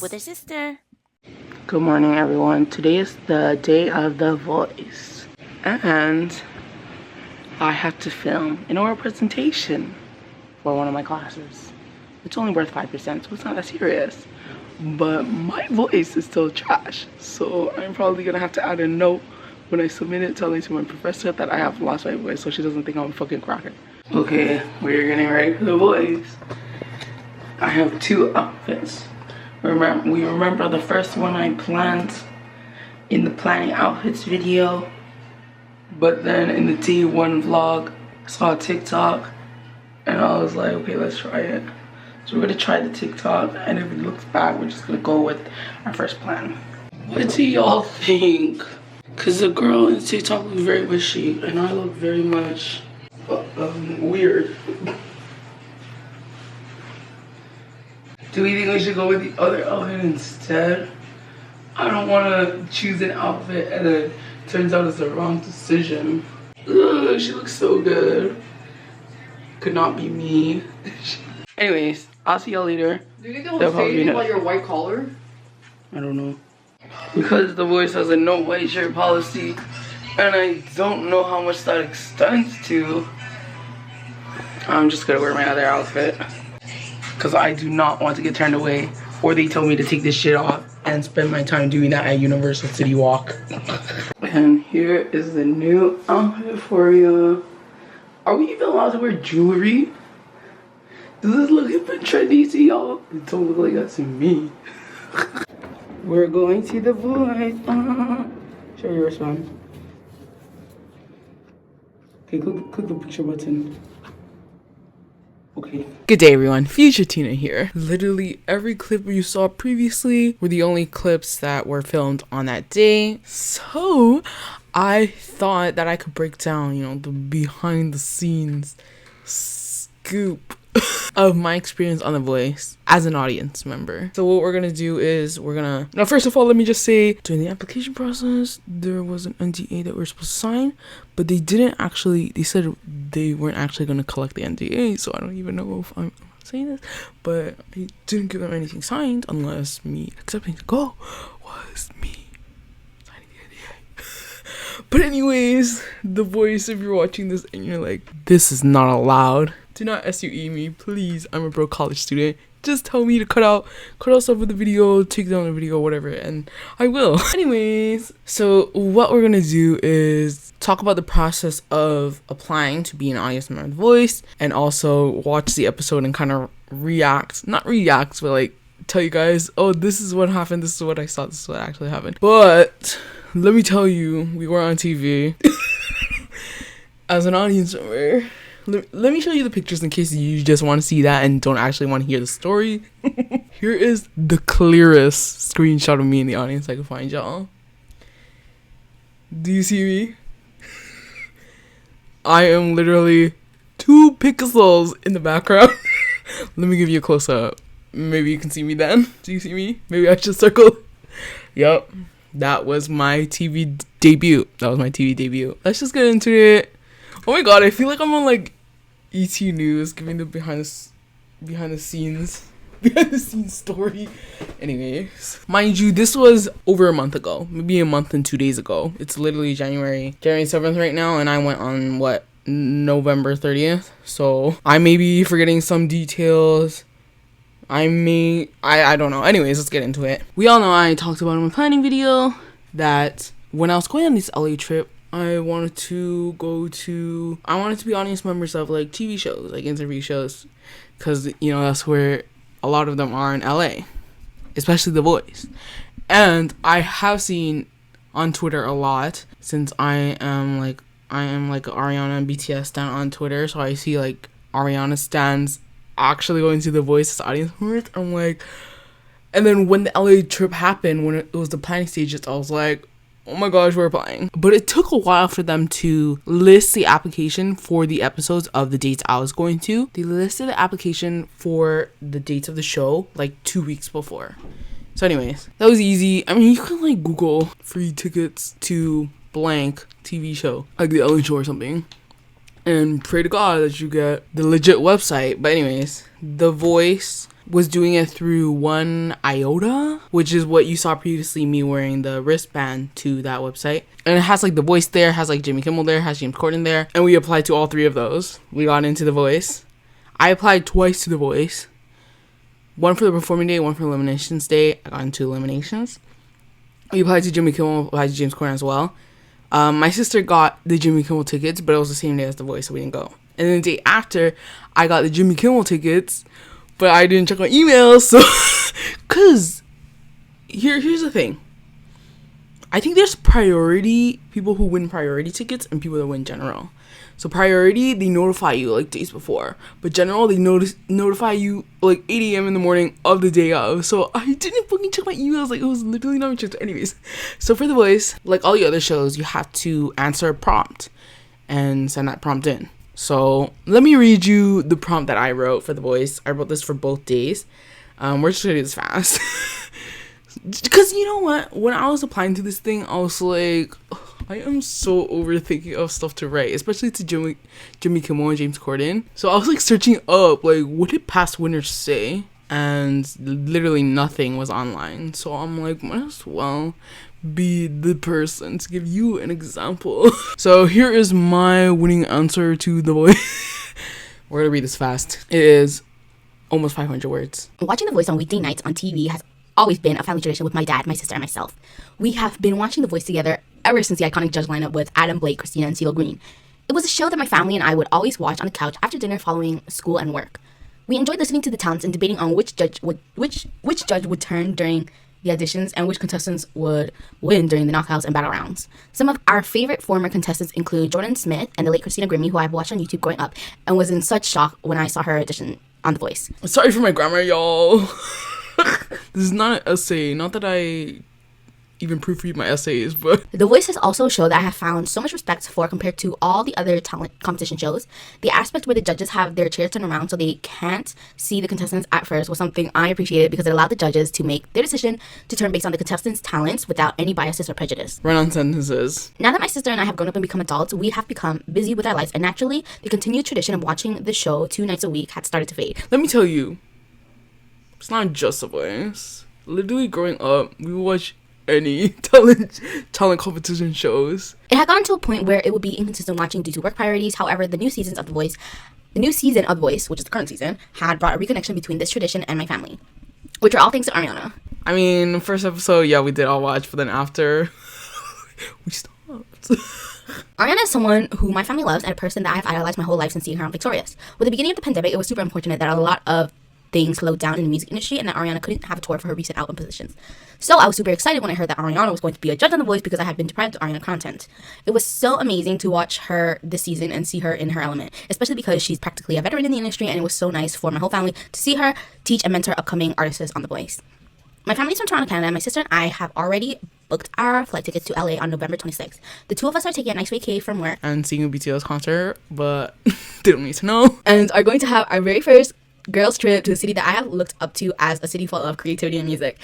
with her sister. Good morning, everyone. Today is the day of The Voice, and I have to film an oral presentation for one of my classes. It's only worth 5%, so it's not that serious. But my voice is still trash, so I'm probably gonna have to add a note when I submit it telling to my professor that I have lost my voice so she doesn't think I'm a fucking cracker. Okay, we're getting ready for The Voice. I have two outfits. We remember the first one I planned in the planning outfits video, but then in the day one vlog I saw a TikTok and I was like, okay, let's try it. So we're gonna try the TikTok, and if it looks bad, we're just gonna go with our first plan. What do y'all think? Cause the girl in TikTok looks very wishy and I look very much weird. Do we think we should go with the other outfit instead? I don't want to choose an outfit and then it turns out it's the wrong decision. Ugh, she looks so good. Could not be me. Anyways, I'll see y'all later. Do you think they'll say anything about your white collar? I don't know. Because The Voice has a no white shirt policy and I don't know how much that extends to, I'm just gonna wear my other outfit. Because I do not want to get turned away, or they tell me to take this shit off and spend my time doing that at Universal City Walk. And here is the new outfit for you. Are we even allowed to wear jewelry? Does this look hip and trendy to y'all? It don't look like that to me. We're going to The Voice. Show your response. Okay, click the picture button. Okay. Good day, everyone. Future Tina here. Literally every clip you saw previously were the only clips that were filmed on that day. So I thought that I could break down, the behind the scenes scoop of my experience on The Voice as an audience member. So what we're gonna do is now first of all, let me just say, during the application process there was an NDA that we were supposed to sign, but they said they weren't actually gonna collect the NDA, so I don't even know if I'm saying this, but I didn't give them anything signed unless me accepting to go was me signing the NDA. But anyways, The Voice, if you're watching this and you're like, this is not allowed, do not SUE me, please. I'm a broke college student. Just tell me to cut out stuff with the video, take down the video, whatever, and I will. Anyways, so what we're gonna do is talk about the process of applying to be an audience member of The Voice, and also watch the episode and kind of not react, but like tell you guys, oh, this is what happened, this is what I saw, this is what actually happened. But let me tell you, we were on TV as an audience member. Let me show you the pictures in case you just want to see that and don't actually want to hear the story. Here is the clearest screenshot of me in the audience I can find, y'all. Do you see me? I am literally 2 pixels in the background. Let me give you a close-up. Maybe you can see me then. Do you see me? Maybe I should circle. Yup. That was my TV debut. Let's just get into it. Oh my god, I feel like I'm on like ET News giving the behind the scenes story. Anyways, mind you, this was over a month ago, maybe a month and 2 days ago. It's literally January 7th right now, and I went on November 30th. So I may be forgetting some details. I don't know. Anyways, let's get into it. We all know I talked about in my planning video that when I was going on this LA trip, I wanted to be audience members of like TV shows, like interview shows, because that's where a lot of them are in LA, especially The Voice. And I have seen on Twitter a lot, since I am like Ariana and BTS stan on Twitter, so I see like Ariana stans actually going to The Voice as audience members. I'm like, and then when the LA trip happened, when it was the planning stages, I was like, oh my gosh, we're applying. But it took a while for them to list the application for the episodes of the dates I was going to. They listed the application for the dates of the show like 2 weeks before. So anyways, that was easy. I mean, you can like Google free tickets to blank TV show, like the Ellen Show or something, and pray to God that you get the legit website. But anyways, The Voice was doing it through One Iota, which is what you saw previously, me wearing the wristband to that website. And it has like The Voice there, has like Jimmy Kimmel there, has James Corden there. And we applied to all three of those. We got into The Voice. I applied twice to The Voice. One for the performing day, one for eliminations day. I got into eliminations. We applied to Jimmy Kimmel, applied to James Corden as well. My sister got the Jimmy Kimmel tickets, but it was the same day as The Voice, so we didn't go. And then the day after, I got the Jimmy Kimmel tickets, but I didn't check my emails. So, cause here's the thing. I think there's priority, people who win priority tickets and people that win general. So priority, they notify you like days before. But general, they notify you like 8 a.m. in the morning of the day of. So I didn't fucking check my emails. Like, it was literally not checked. Anyways, so for The Voice, like all the other shows, you have to answer a prompt and send that prompt in. So let me read you the prompt that I wrote for The Voice. I wrote this for both days. We're just gonna do this fast. Because you know what? When I was applying to this thing, I was like, I am so overthinking of stuff to write, especially to Jimmy Kimmel and James Corden. So I was like searching up, like, what did past winners say? And literally nothing was online. So I'm like, might as well be the person to give you an example. So here is my winning answer to The Voice. We're gonna read this fast. It is almost 500 words. Watching The Voice on weekday nights on TV has always been a family tradition with my dad, my sister, and myself. We have been watching The Voice together ever since the iconic judge lineup with Adam, Blake, Christina, and CeeLo Green. It was a show that my family and I would always watch on the couch after dinner following school and work. We enjoyed listening to the talents and debating on which judge would turn during the auditions and which contestants would win during the knockouts and battle rounds. Some of our favorite former contestants include Jordan Smith and the late Christina Grimmie, who I've watched on YouTube growing up and was in such shock when I saw her audition on The Voice. Sorry for my grammar, y'all. This is not an essay. Not that I even proofread my essays, but The Voice has also a show that I have found so much respect for compared to all the other talent competition shows. The aspect where the judges have their chairs turned around so they can't see the contestants at first was something I appreciated because it allowed the judges to make their decision to turn based on the contestants' talents without any biases or prejudice. run on sentences. Now that my sister and I have grown up and become adults, we have become busy with our lives, and naturally, the continued tradition of watching the show 2 nights a week had started to fade. Let me tell you, it's not just The Voice. Literally growing up, we would watch any talent competition shows. It had gotten to a point where it would be inconsistent watching due to work priorities. However, the new season of The Voice, which is the current season, had brought a reconnection between this tradition and my family, which are all thanks to Ariana. I mean, first episode, yeah, we did all watch, but then after, we stopped. Ariana is someone who my family loves and a person that I've idolized my whole life since seeing her on Victorious. With the beginning of the pandemic, it was super unfortunate that a lot of things slowed down in the music industry and that Ariana couldn't have a tour for her recent album positions. So I was super excited when I heard that Ariana was going to be a judge on The Voice because I had been deprived of Ariana content. It was so amazing to watch her this season and see her in her element, especially because she's practically a veteran in the industry, and it was so nice for my whole family to see her teach and mentor upcoming artists on The Voice. My family's from Toronto, Canada, and my sister and I have already booked our flight tickets to LA on November 26th. The two of us are taking a nice vacay from work and seeing a BTS concert, but they don't need to know. And are going to have our very first girls trip to a city that I have looked up to as a city full of creativity and music.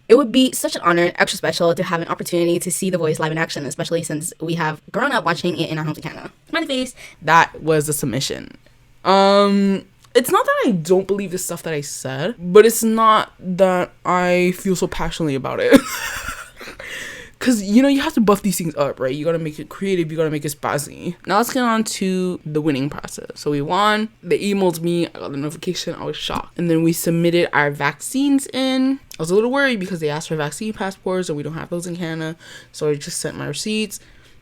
It would be such an honor and extra special to have an opportunity to see The Voice live in action, especially since we have grown up watching it in our home to Canada. Smiley face. That was a submission. It's not that I don't believe the stuff that I said, but it's not that I feel so passionately about it. Because, you know, you have to buff these things up, right? You gotta make it creative, you gotta make it spazzy. Now let's get on to the winning process. So we won, they emailed me, I got the notification, I was shocked. And then we submitted our vaccines in. I was a little worried because they asked for vaccine passports and we don't have those in Canada. So I just sent my receipts,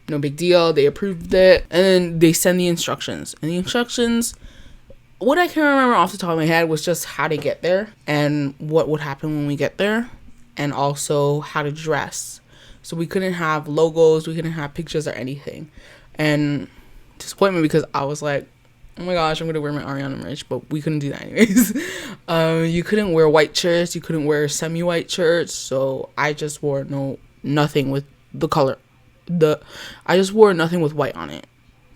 no big deal, they approved it. And then they send the instructions. And the instructions, what I can remember off the top of my head was just how to get there and what would happen when we get there. And also how to dress. So we couldn't have logos, we couldn't have pictures or anything. And disappointment because I was like, oh my gosh, I'm going to wear my Ariana merch, but we couldn't do that anyways. You couldn't wear white shirts, you couldn't wear semi-white shirts, so I just wore nothing with the color. I just wore nothing with white on it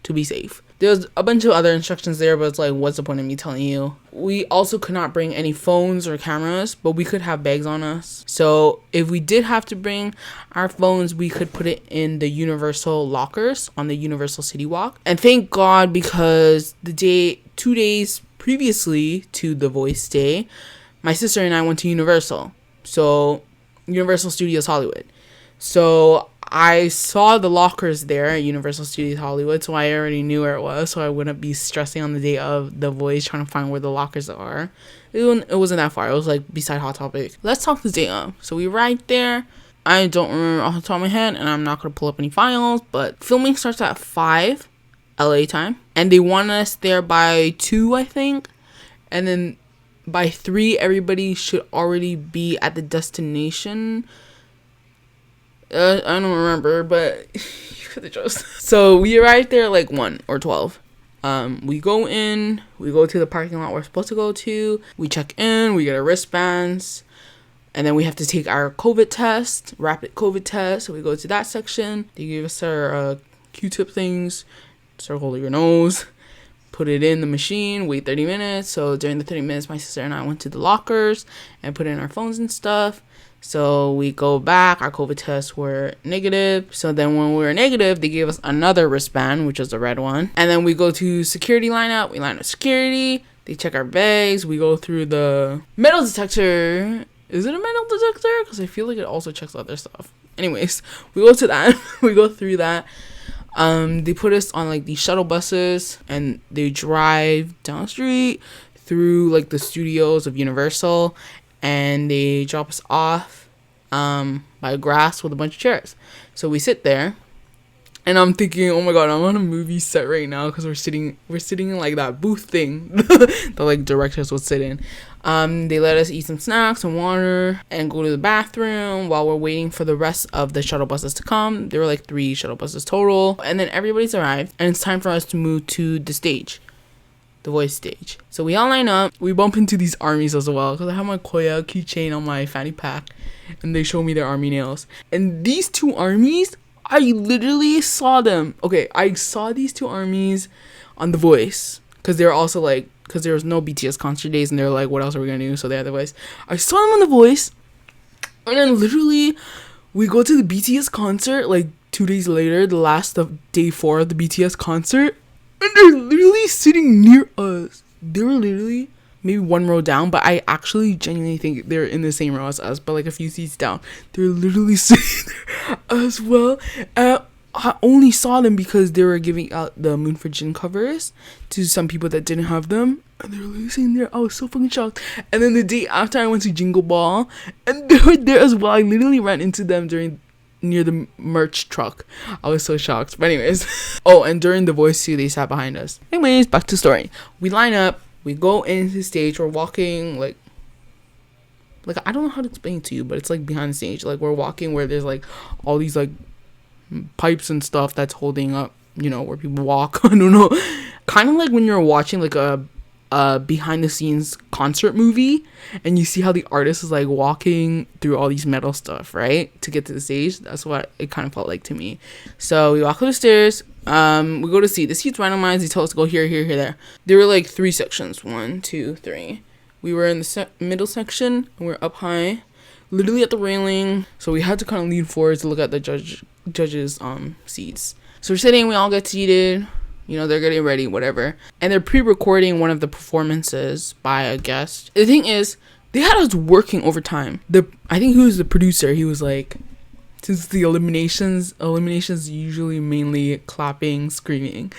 to be safe. There's a bunch of other instructions there, but it's like, what's the point of me telling you? We also could not bring any phones or cameras, but we could have bags on us. So if we did have to bring our phones, we could put it in the Universal lockers on the Universal City Walk. And thank God, because 2 days previously to The Voice Day, my sister and I went to Universal. So Universal Studios Hollywood. So I saw the lockers there at Universal Studios Hollywood, so I already knew where it was, so I wouldn't be stressing on the day of The Voice trying to find where the lockers are. It wasn't that far. It was like beside Hot Topic. Let's talk the day of. So we arrived there. I don't remember off the top of my head, and I'm not going to pull up any files, but filming starts at 5 LA time, and they want us there by 2, I think, and then by 3 everybody should already be at the destination. I don't remember, but you could have just. So we arrived there like 1 or 12. We go in, we go to the parking lot we're supposed to go to, we check in, we get our wristbands, and then we have to take our COVID test, rapid COVID test. So we go to that section. They give us our Q-tip things, circle your nose, put it in the machine, wait 30 minutes. So during the 30 minutes, my sister and I went to the lockers and put in our phones and stuff. So we go back, our COVID tests were negative. So then when we were negative, they gave us another wristband, which was the red one. And then we go to security lineup. We line up security. They check our bags. We go through the metal detector. Is it a metal detector? Because I feel like it also checks other stuff. Anyways, we go to that. We go through that. They put us on like these shuttle buses, and they drive down the street through like the studios of Universal, and they drop us off by grass with a bunch of chairs. So we sit there, and I'm thinking, oh my god, I'm on a movie set right now, because we're sitting in like that booth thing that like directors would sit in. They let us eat some snacks and water and go to the bathroom while we're waiting for the rest of the shuttle buses to come. There were like 3 shuttle buses total, and then everybody's arrived, and it's time for us to move to the stage, the Voice stage. So we all line up. We bump into these armies as well, because I have my Koya keychain on my fanny pack, and they show me their army nails. And these 2 armies, I literally saw them. Okay, I saw these 2 armies on The Voice, because they're also like, because there was no BTS concert days, and they're like, what else are we gonna do? So they had The Voice. I saw them on The Voice, and then literally we go to the BTS concert like 2 days later, the last of day 4 of the BTS concert, and they're literally sitting near us. They were literally maybe 1 row down, but I actually genuinely think they're in the same row as us, but like a few seats down. They're literally sitting there as well. I only saw them because they were giving out the Moon for Jin covers to some people that didn't have them, and they were literally sitting there. I was so fucking shocked. And then the day after, I went to Jingle Ball, and they were there as well. I literally ran into them near the merch truck. I was so shocked. But anyways, oh, and during The Voice too, they sat behind us. Anyways, back to story. We line up, we go into the stage, we're walking like I don't know how to explain it to you, but it's like behind the stage. Like we're walking where there's like all these like pipes and stuff that's holding up, where people walk. I don't know. Kind of like when you're watching like a behind the scenes concert movie, and you see how the artist is like walking through all these metal stuff, right, to get to the stage. That's what it kind of felt like to me. So we walk up the stairs, we go to seat. The seats randomized. They tell us to go here, here, here, there. There were like 3 sections, 1, 2, 3. We were in the middle section, and we're up high, literally at the railing. So we had to kind of lean forward to look at the judges seats. So we're sitting, we all get seated. They're getting ready, whatever. And they're pre-recording one of the performances by a guest. The thing is, they had us working overtime. I think he was the producer. He was like, since the eliminations usually mainly clapping, screaming.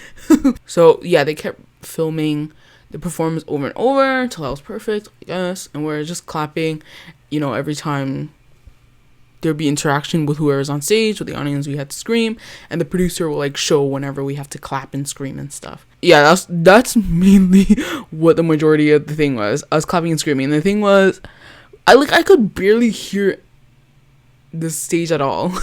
So yeah, they kept filming the performance over and over until that was perfect, I guess. And we're just clapping, every time there'd be interaction with whoever's on stage. With the audience, we had to scream, and the producer will like show whenever we have to clap and scream and stuff. Yeah, that's mainly what the majority of the thing was, us clapping and screaming. And the thing was, I could barely hear the stage at all.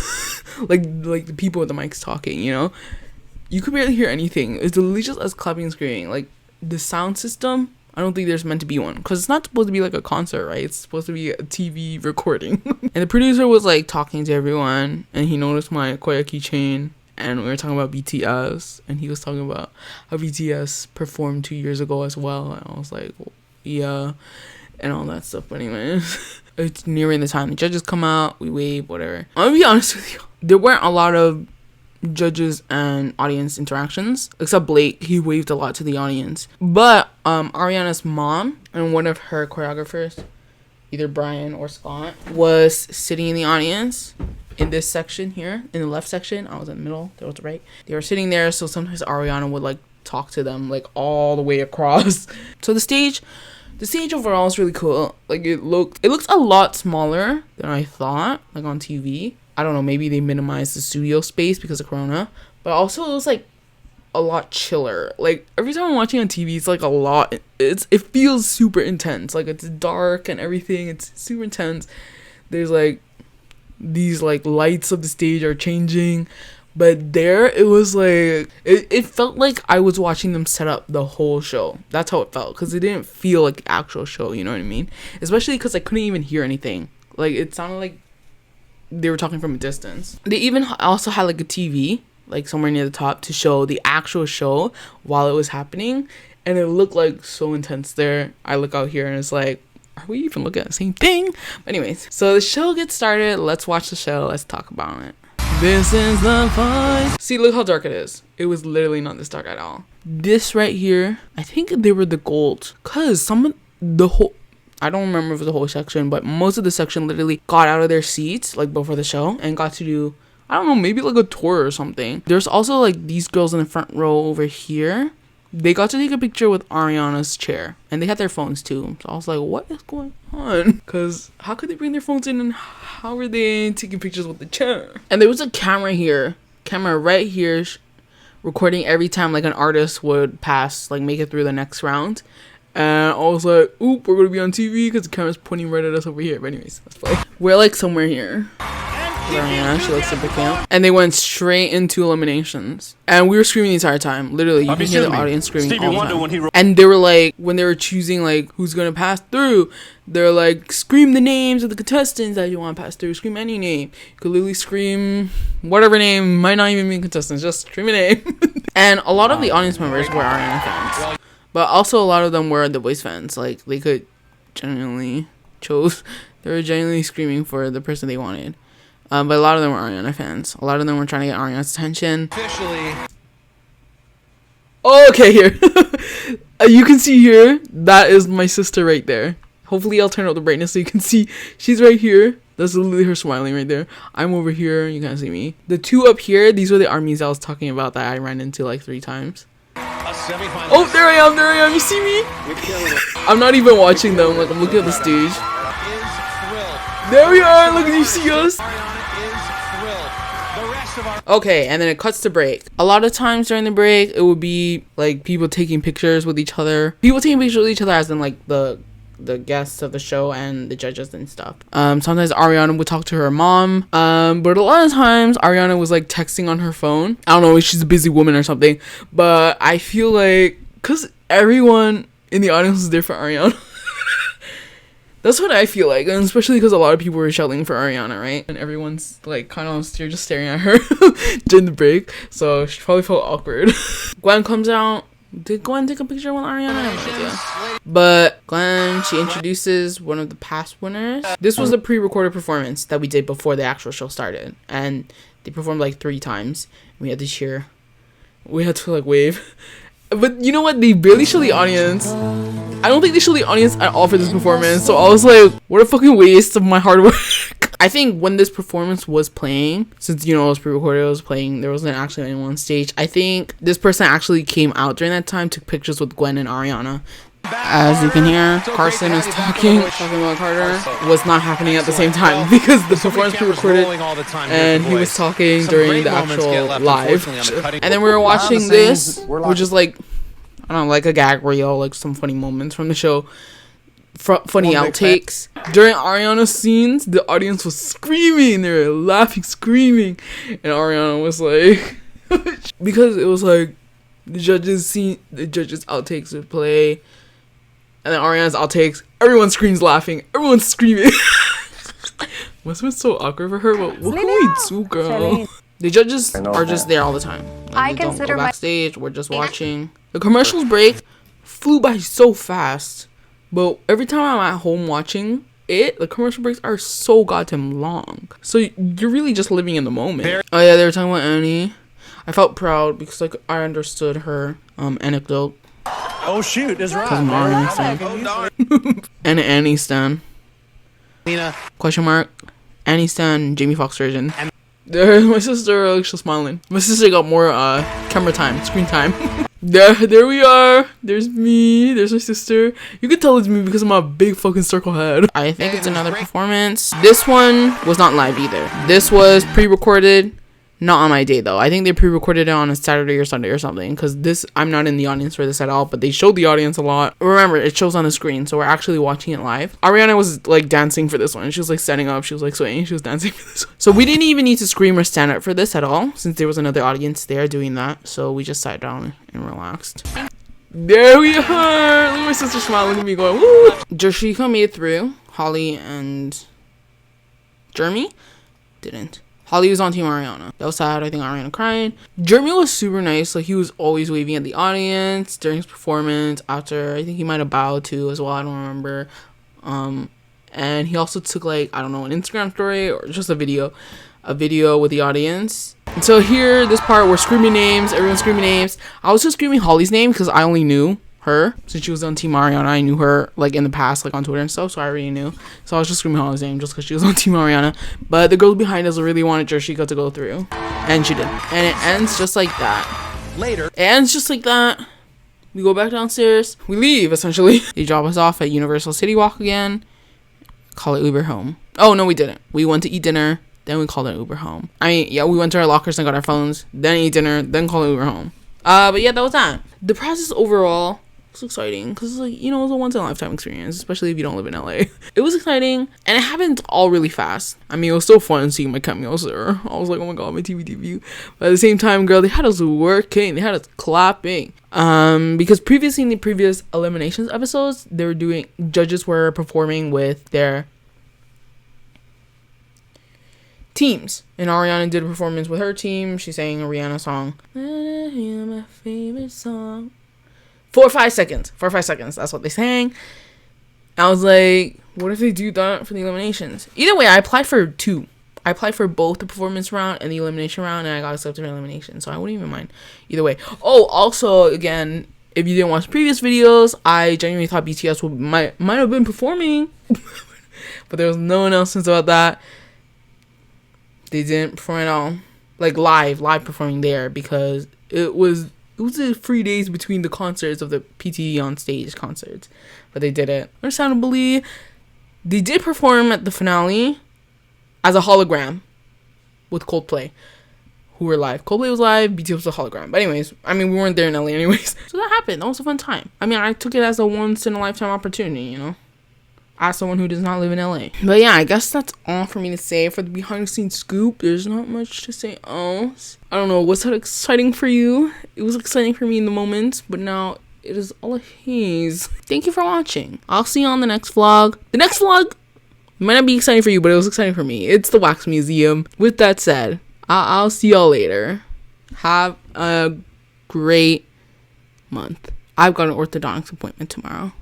like the people with the mics talking, you could barely hear anything. It's literally just us clapping and screaming. Like the sound system, I don't think there's meant to be one, because it's not supposed to be like a concert, right? It's supposed to be a TV recording. And the producer was like talking to everyone, and he noticed my Koya keychain, and we were talking about BTS, and he was talking about how BTS performed 2 years ago as well, and I was like, well, yeah, and all that stuff. But anyways, it's nearing the time the judges come out, we wave, whatever. I'm gonna be honest with you, there weren't a lot of judges and audience interactions, except Blake. He waved a lot to the audience, but Ariana's mom and one of her choreographers, either Brian or Scott, was sitting in the audience in this section here, in the left section. I was in the middle, they were the right. They were sitting there, so sometimes Ariana would like talk to them like all the way across. So the stage overall is really cool. Like it looks a lot smaller than I thought, like on TV. I don't know, maybe they minimized the studio space because of Corona, but also it was like a lot chiller. Like every time I'm watching on TV, it's like a lot. It feels super intense. Like it's dark and everything. It's super intense. There's like these like lights of the stage are changing, but there it was like it felt like I was watching them set up the whole show. That's how it felt, because it didn't feel like the actual show. You know what I mean? Especially because I couldn't even hear anything. Like it sounded like they were talking from a distance. They even also had like a TV like somewhere near the top to show the actual show while it was happening, and it looked like so intense there. I look out here and it's like, are we even looking at the same thing? But anyways, so the show gets started. Let's watch the show. Let's talk about it. This is the voice. See, look how dark it is. It was literally not this dark at all. This right here, I think they were the gold, because I don't remember if it was the whole section, but most of the section literally got out of their seats like before the show and got to do, I don't know, maybe like a tour or something. There's also like these girls in the front row over here. They got to take a picture with Ariana's chair, and they had their phones too. So I was like, what is going on? Because how could they bring their phones in, and how were they taking pictures with the chair? And there was a camera right here, recording every time like an artist would pass, like make it through the next round. And I was like, oop, we're gonna be on TV because the camera's pointing right at us over here. But anyways, that's fine. We're like somewhere here. Ariana, she likes to pick camp. And they went straight into eliminations. And we were screaming the entire time. Literally, you can hear the audience screaming all the time. And they were like, when they were choosing like who's gonna pass through, they're like, scream the names of the contestants that you want to pass through. Scream any name. You could literally scream whatever name, might not even be contestants, just scream a name. And a lot of the audience members were Ariana fans. But also a lot of them were The Voice fans. Like they could they were genuinely screaming for the person they wanted. But a lot of them were Ariana fans. A lot of them were trying to get Ariana's attention. Officially. Oh, okay, here. You can see here, that is my sister right there. Hopefully I'll turn up the brightness so you can see. She's right here. That's literally her smiling right there. I'm over here. You can't see me. The two up here, these were the armies I was talking about that I ran into like 3 times. Oh, there I am. You see me? I'm not even watching them. Like, I'm looking at the stage. There we are. Look, you see us? Okay, and then it cuts to break. A lot of times during the break, it would be like people taking pictures with each other. People taking pictures with each other, as in like the guests of the show and the judges and stuff. Sometimes Ariana would talk to her mom. But a lot of times Ariana was like texting on her phone. I don't know if she's a busy woman or something, but I feel like because everyone in the audience was there for Ariana. That's what I feel like, and especially because a lot of people were shouting for Ariana, right? And everyone's like kind of just staring at her during the break, so she probably felt awkward. Gwen comes out. Did Gwen take a picture with Ariana? I have no idea. But Gwen, she introduces one of the past winners. This was a pre-recorded performance that we did before the actual show started, and they performed like 3 times. We had to cheer. We had to like wave. But you know what? They barely show the audience. I don't think they show the audience at all for this performance. So I was like, what a fucking waste of my hard work. I think when this performance was playing, since, you know, it was pre-recorded, it was playing, there wasn't actually anyone on stage. I think this person actually came out during that time, took pictures with Gwen and Ariana. As you can hear, Carson is talking about Carter. Was not happening at the same time because the performance pre-recorded and he was talking during the actual live. And then we were watching this, which is like, I don't know, like a gag reel, like some funny moments from the show. Funny outtakes. During Ariana's scenes, the audience was screaming. They were laughing, screaming. And Ariana was like, because it was like the judges' outtakes would play. And then Ariana's outtakes, everyone screams laughing. Everyone's screaming. Must have been so awkward for her, but what can we do, girl? The judges are just there all the time. Like, they don't go backstage. We're just watching. The commercials break flew by so fast. But every time I'm at home watching it, the commercial breaks are so goddamn long. So you're really just living in the moment. Oh yeah, they were talking about Annie. I felt proud because like I understood her anecdote. Oh shoot, is right. And Annie stan. Question mark. Annie Stan, Jamie Foxx version. There's my sister, like, she's smiling. My sister got more camera time, screen time. There we are. There's me. There's my sister. You can tell it's me because of my big fucking circle head. I think it's another performance. This one was not live either. This was pre-recorded. Not on my day though. I think they pre-recorded it on a Saturday or Sunday or something. Because this, I'm not in the audience for this at all. But they showed the audience a lot. Remember, it shows on the screen. So we're actually watching it live. Ariana was like dancing for this one. She was like standing up. She was like swaying. She was dancing for this one. So we didn't even need to scream or stand up for this at all. Since there was another audience there doing that. So we just sat down and relaxed. There we are. Look at my sister smiling. Look at me going, woo. Jashika made it through. Holly and Jeremy didn't. Holly was on Team Ariana. That was sad. I think Ariana cried. Jeremy was super nice. Like, he was always waving at the audience during his performance. After, I think he might have bowed too as well. I don't remember. And he also took, like, I don't know, an Instagram story or just a video with the audience. And so here, this part, we're screaming names. Everyone's screaming names. I was just screaming Holly's name because I only knew her since she was on Team Ariana. I knew her like in the past, like on Twitter and stuff, so I already knew. So I was just screaming Holly's name just because she was on Team Ariana. But the girls behind us really wanted Jashika to go through, and she did. And it ends just like that. Later, it ends just like that. We go back downstairs. We leave essentially. They drop us off at Universal City Walk again. Call it Uber home. Oh no, we didn't. We went to eat dinner. Then we called it Uber home. I mean, yeah, we went to our lockers and got our phones. Then eat dinner. Then called it Uber home. But yeah, that was that. The process overall was exciting because, like, you know, it was a once-in-a-lifetime experience, especially if you don't live in LA. It was exciting, and it happened all really fast. I mean, it was so fun seeing my cameos there. I was like, oh my god, my TV debut. But at the same time, girl, they had us working. They had us clapping. Because previously in the previous eliminations episodes, they were doing, judges were performing with their teams, and Ariana did a performance with her team. She sang a Rihanna song. My favorite song. 4 or 5 seconds. 4 or 5 seconds. That's what they sang. I was like, what if they do that for the eliminations? Either way, I applied for 2. I applied for both the performance round and the elimination round, and I got accepted for elimination, so I wouldn't even mind either way. Oh, also, again, if you didn't watch previous videos, I genuinely thought BTS might have been performing, but there was no announcements about that. They didn't perform at all, like live performing there, because it was the 3 days between the concerts of the PTE on stage concerts, but they did it. Understandably, they did perform at the finale as a hologram with Coldplay, who were live. Coldplay was live, BTS was a hologram. But anyways, I mean, we weren't there in LA anyways, so that happened. That was a fun time. I mean, I took it as a once-in-a-lifetime opportunity, you know, as someone who does not live in LA. But yeah, I guess that's all for me to say for the behind-the-scenes scoop. There's not much to say else. I don't know, was that exciting for you? It was exciting for me in the moment, but now it is all a haze. Thank you for watching. I'll see you on the next vlog. The next vlog might not be exciting for you, but it was exciting for me. It's the Wax Museum. With that said, I'll see y'all later. Have a great month. I've got an orthodontics appointment tomorrow.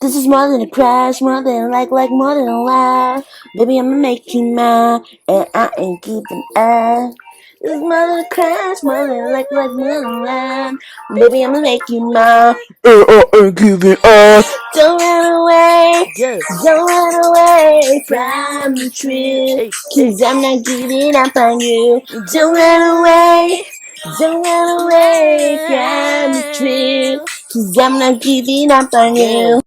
This is more than a crash, more than like more than a lie. Baby, I'ma make you mine, and I ain't giving up. This is more than a crash, more than like more than a lie. Baby, I'ma make you mine, and I ain't giving up. Don't run away, don't run away from the truth, 'cause I'm not giving up on you. Don't run away, don't run away from the truth, 'cause I'm not giving up on you.